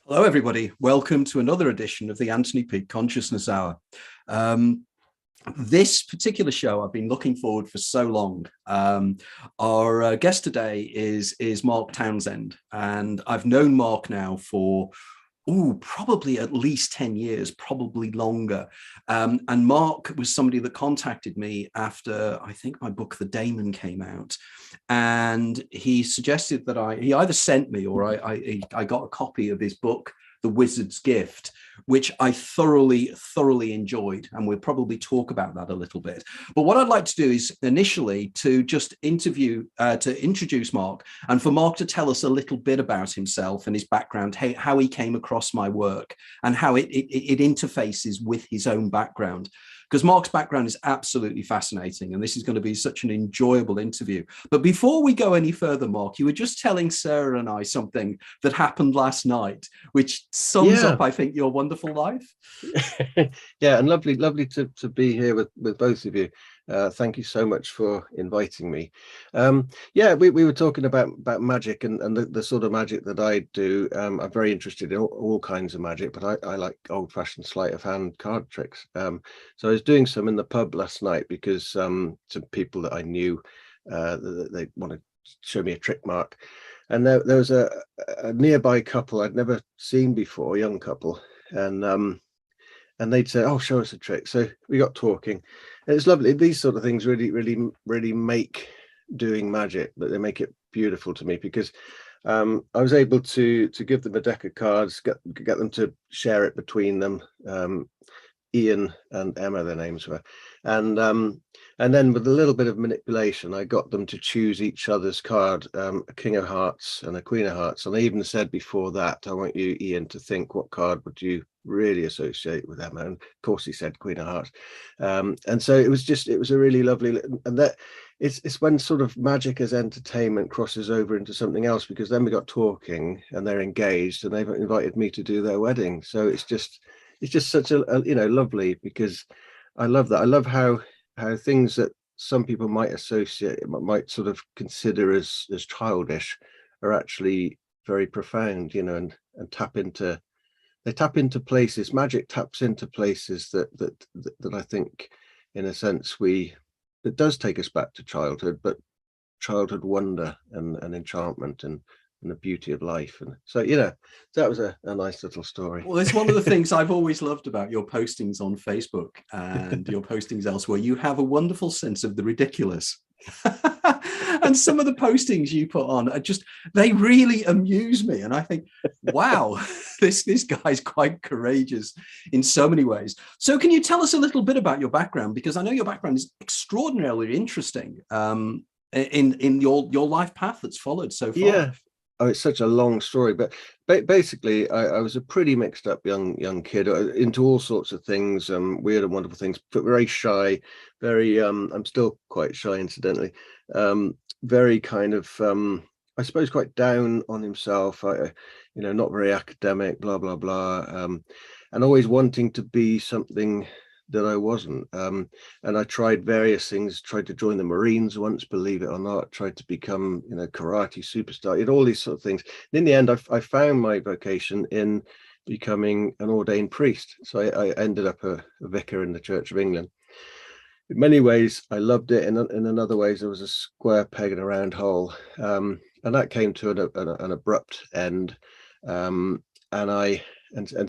Hello, everybody. Welcome to another edition of the Anthony Peake Consciousness Hour. Um, this particular show I've been looking forward for so long. Our guest today is Mark Townsend, and I've known Mark now for probably at least 10 years, probably longer. And Mark was somebody that contacted me after, I think, my book, The Daemon, came out. And he suggested that he either sent me or I got a copy of his book, The Wizard's Gift, which I thoroughly enjoyed. And we'll probably talk about that a little bit. But what I'd like to do is initially to just introduce Mark, and for Mark to tell us a little bit about himself and his background, how he came across my work and how it interfaces with his own background. Because Mark's background is absolutely fascinating, and this is going to be such an enjoyable interview. But before we go any further, Mark, you were just telling Sarah and I something that happened last night, which sums up, I think, your wonderful life. Yeah, and lovely to be here with both of you. Thank you so much for inviting me. We were talking about magic and the sort of magic that I do. I'm very interested in all kinds of magic, but I like old-fashioned sleight of hand card tricks. So I was doing some in the pub last night because some people that I knew, they want to show me a trick mark. And there was a nearby couple I'd never seen before, a young couple, and they'd say, "Oh, show us a trick." So we got talking. And it's lovely. These sort of things really make doing magic, but they make it beautiful to me because I was able to give them a deck of cards, get them to share it between them. Ian and Emma, their names were, and then with a little bit of manipulation, I got them to choose each other's card, a King of Hearts and a Queen of Hearts. And I even said before that, I want you, Ian, to think what card would you really associate with Emma, and of course he said Queen of Hearts. And so it was a really lovely, and that it's when sort of magic as entertainment crosses over into something else, because then we got talking and they're engaged and they've invited me to do their wedding. So it's just such a lovely, because I love that. I love how things that some people might might sort of consider as childish are actually very profound, and tap into places. Magic taps into places that I think, in a sense, it does take us back to childhood, but childhood wonder and enchantment and the beauty of life. And so, that was a nice little story. Well, it's one of the things I've always loved about your postings on Facebook and your postings elsewhere. You have a wonderful sense of the ridiculous. And some of the postings you put on are they really amuse me. And I think, wow, this guy's quite courageous in so many ways. So can you tell us a little bit about your background? Because I know your background is extraordinarily interesting in your life path that's followed so far. Yeah. Oh, it's such a long story, but basically, I was a pretty mixed up young kid, into all sorts of things, weird and wonderful things, but very shy, very, I'm still quite shy, incidentally, very kind of, I suppose, quite down on himself, not very academic, blah, blah, blah, and always wanting to be something that I wasn't. And I tried various things, tried to join the Marines once, believe it or not, tried to become, karate superstar, all these sort of things. And in the end, I found my vocation in becoming an ordained priest. So I ended up a vicar in the Church of England. In many ways, I loved it. In other ways, there was a square peg in a round hole. And that came to an abrupt end. And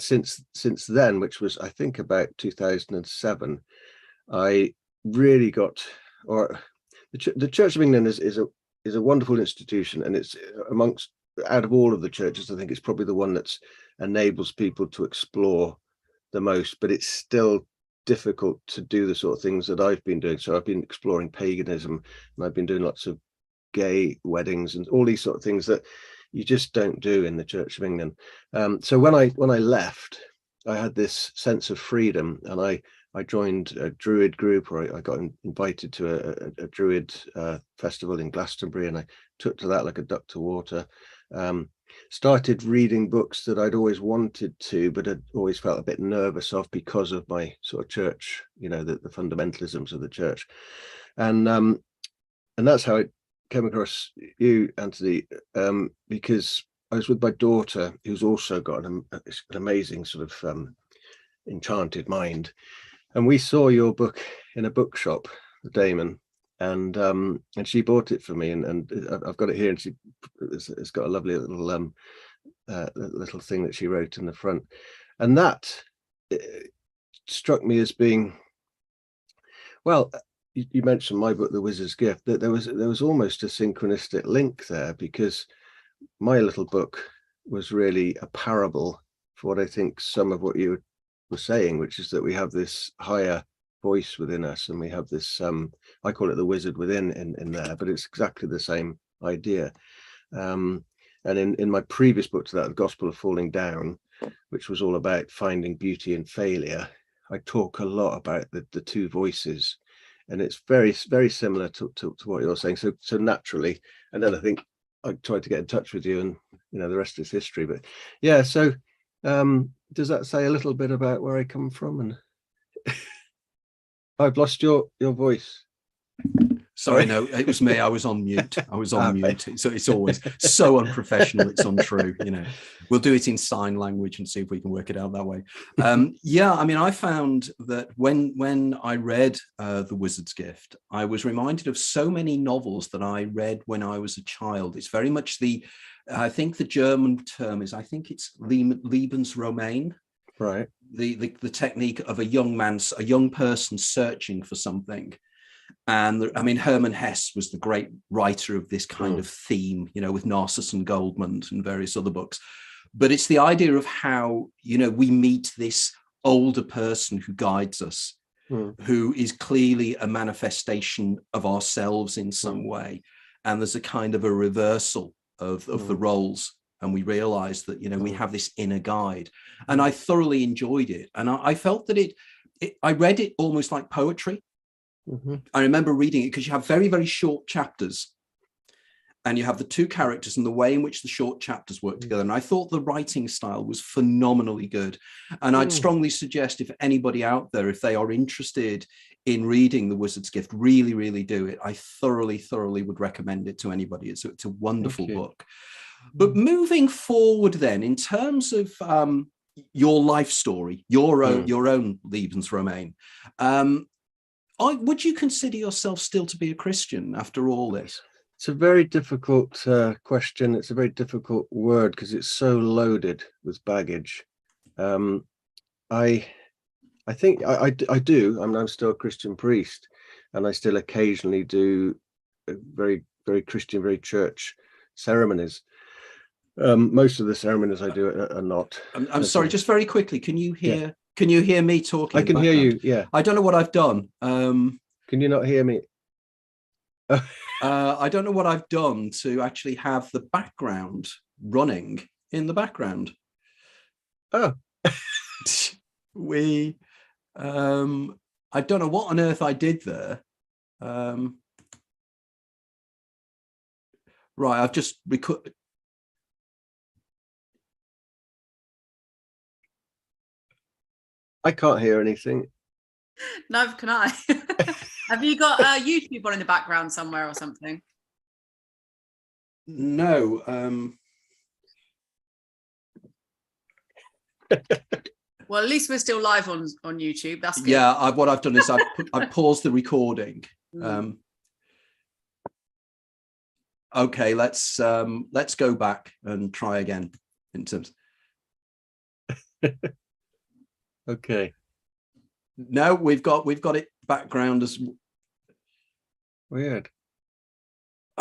since then, which was, I think, about 2007, I really got, or the Church of England is a wonderful institution, and it's out of all of the churches, I think it's probably the one that's enables people to explore the most, but it's still difficult to do the sort of things that I've been doing. So I've been exploring paganism, and I've been doing lots of gay weddings and all these sort of things that you just don't do in the Church of England. So when I left, I had this sense of freedom, and I joined a Druid group, or I got invited to a Druid festival in Glastonbury, and I took to that like a duck to water. Started reading books that I'd always wanted to, but had always felt a bit nervous of because of my sort of church, the fundamentalisms of the church, and that's how I came across you, Anthony, because I was with my daughter, who's also got an amazing sort of enchanted mind, and we saw your book in a bookshop, The Damon, and she bought it for me, and I've got it here, and it's got a lovely little thing that she wrote in the front, and that struck me as being, well, you mentioned my book, The Wizard's Gift, that there was almost a synchronistic link there, because my little book was really a parable for what I think some of what you were saying, which is that we have this higher voice within us, and we have this I call it the wizard within in there, but it's exactly the same idea. And in my previous book to that, The Gospel of Falling Down, which was all about finding beauty in failure, I talk a lot about the two voices, and it's very, very similar to what you're saying. So naturally, and then I think I tried to get in touch with you, and the rest is history. But yeah, so does that say a little bit about where I come from? And I've lost your voice. Sorry, no, it was me. I was on mute. I was on mute. So it's always so unprofessional. It's untrue. We'll do it in sign language and see if we can work it out that way. Yeah, I mean, I found that when I read The Wizard's Gift, I was reminded of so many novels that I read when I was a child. It's very much I think the German term is, I think it's Lebensroman. Right. The technique of a young person searching for something. And I mean, Hermann Hesse was the great writer of this kind of theme, with Narcissus and Goldmund and various other books. But it's the idea of how, we meet this older person who guides us, who is clearly a manifestation of ourselves in some way. And there's a kind of a reversal of the roles. And we realize that, we have this inner guide. And I thoroughly enjoyed it. And I felt that I read it almost like poetry. I remember reading it because you have very, very short chapters, and you have the two characters and the way in which the short chapters work together. And I thought the writing style was phenomenally good. And I'd strongly suggest, if anybody out there, if they are interested in reading The Wizard's Gift, really, really do it. I thoroughly would recommend it to anybody. It's a wonderful book. But moving forward then, in terms of your life story, your own Lebensroman, would you consider yourself still to be a Christian after all this? It's a very difficult question. It's a very difficult word because it's so loaded with baggage. I think I do. I'm still a Christian priest, and I still occasionally do very, very Christian, very church ceremonies. Most of the ceremonies I do are not. I'm sorry, just very quickly, can you hear? Yeah. Can you hear me talking? I can hear you. Yeah. I don't know what I've done. Can you not hear me? I don't know what I've done to actually have the background running in the background. Oh. I don't know what on earth I did there. Right, I've just recorded. I can't hear anything. Neither can I. Have you got YouTube on in the background somewhere or something? No. Well, at least we're still live on YouTube. That's good. Yeah, what I've done is I've paused the recording. Okay, let's go back and try again in terms. Okay. No, we've got it background as weird.